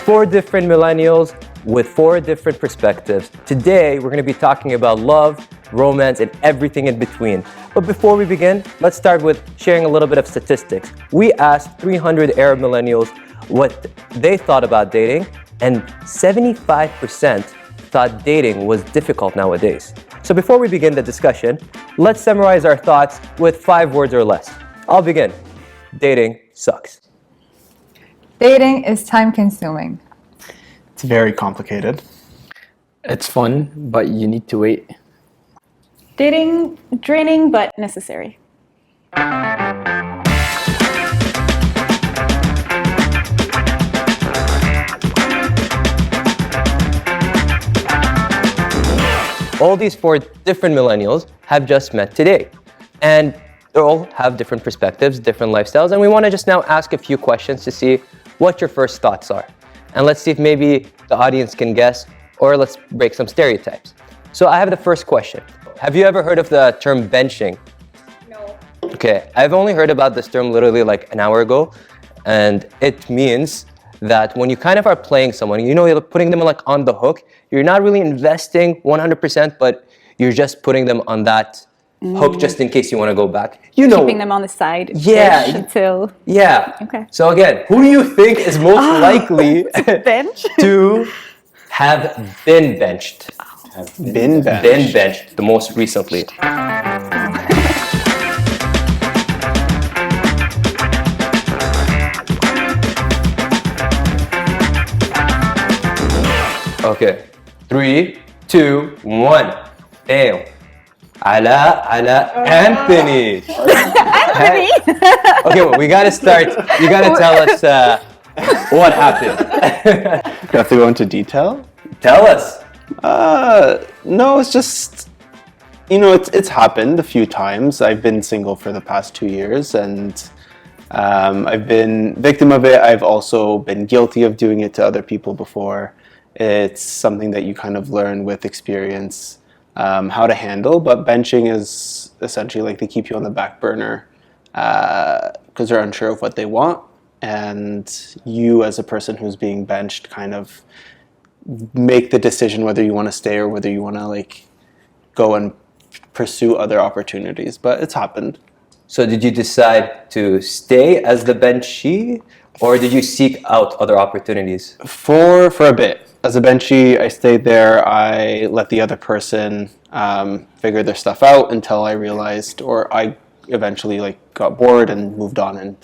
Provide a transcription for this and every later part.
4 different millennials with 4 different perspectives. Today, we're going to be talking about love, romance, and everything in between. But before we begin, let's start with sharing a little bit of statistics. We asked 300 Arab millennials what they thought about dating, and 75% thought dating was difficult nowadays. So before we begin the discussion, let's summarize our thoughts with 5 words or less. I'll begin. Dating sucks. Dating is time-consuming. It's very complicated. It's fun, but you need to wait. Dating, draining but necessary. All these 4 different millennials have just met today, and they all have different perspectives, different lifestyles, and we want to just now ask a few questions to see what your first thoughts are. And let's see if maybe the audience can guess, or let's break some stereotypes. So I have the first question. Have you ever heard of the term benching? No. Okay, I've only heard about this term literally like an hour ago, and it means that when you kind of are playing someone, you know, you're putting them like on the hook, you're not really investing 100%, but you're just putting them on that hook just in case you want to go back. You know, Keeping them on the side. Yeah. Until. Yeah. Okay. So again, who do you think is most likely Bench. to have been benched? Been benched. Been benched the most recently. Okay. 3, 2, 1. Damn. Ala, Anthony. Anthony. Okay, well, we gotta start. You gotta tell us what happened. You have to go into detail? Tell us. No, it's just, you know, it's happened a few times. I've been single for the past 2 years, and I've been victim of it. I've also been guilty of doing it to other people before. It's something that you kind of learn with experience how to handle, but benching is essentially like they keep you on the back burner because they're unsure of what they want, and you as a person who's being benched kind of make the decision whether you want to stay or whether you want to like go and pursue other opportunities. But it's happened. So did you decide to stay as the benchee, or did you seek out other opportunities? For a bit. As a benchie, I stayed there. I let the other person figure their stuff out until I realized, or I eventually like got bored and moved on and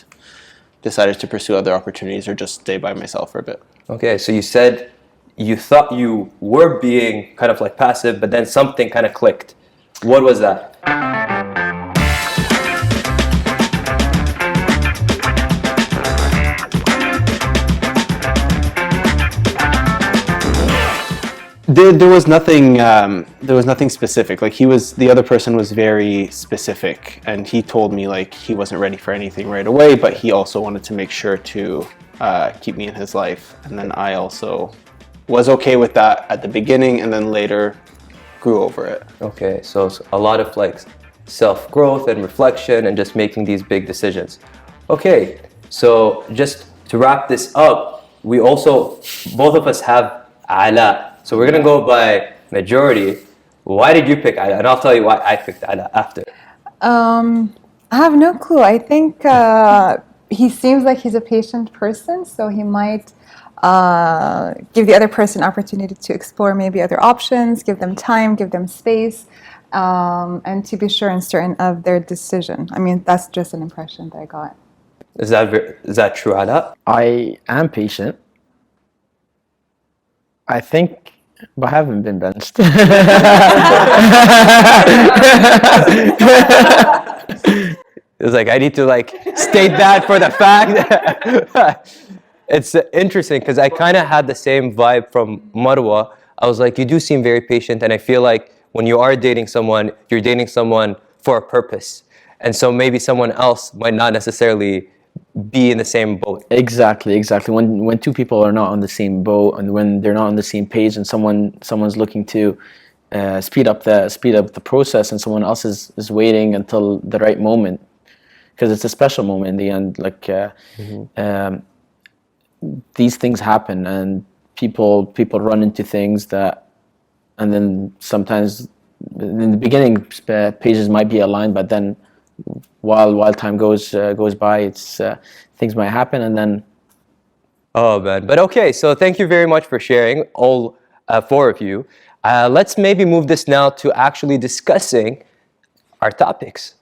decided to pursue other opportunities or just stay by myself for a bit. Okay, so you said you thought you were being kind of like passive, but then something kind of clicked. What was that? There was nothing. There was nothing specific. Like the other person was very specific, and he told me like he wasn't ready for anything right away, but he also wanted to make sure to keep me in his life. And then I also was okay with that at the beginning, and then later grew over it. Okay, so it's a lot of like self-growth and reflection and just making these big decisions. Okay, so just to wrap this up, we also, both of us have Ala. So we're gonna go by majority. Why did you pick Ala? And I'll tell you why I picked Ala after. I have no clue. I think he seems like he's a patient person, so he might give the other person opportunity to explore maybe other options, give them time, give them space, and to be sure and certain of their decision. I mean, that's just an impression that I got. Is that true, Ala? I am patient. I think, but I haven't been benched. It's like I need to like state that for the fact. It's interesting because I kind of had the same vibe from Marwa. I was like, you do seem very patient, and I feel like when you are dating someone, you're dating someone for a purpose, and so maybe someone else might not necessarily be in the same boat. Exactly. When two people are not on the same boat, and when they're not on the same page, and someone's looking to speed up the process, and someone else is waiting until the right moment, because it's a special moment in the end. Like these things happen, and people run into things that, and then sometimes in the beginning pages might be aligned, but then while time goes by, it's things might happen, and then. Oh man, but okay. So thank you very much for sharing, all four of you. Let's maybe move this now to actually discussing our topics.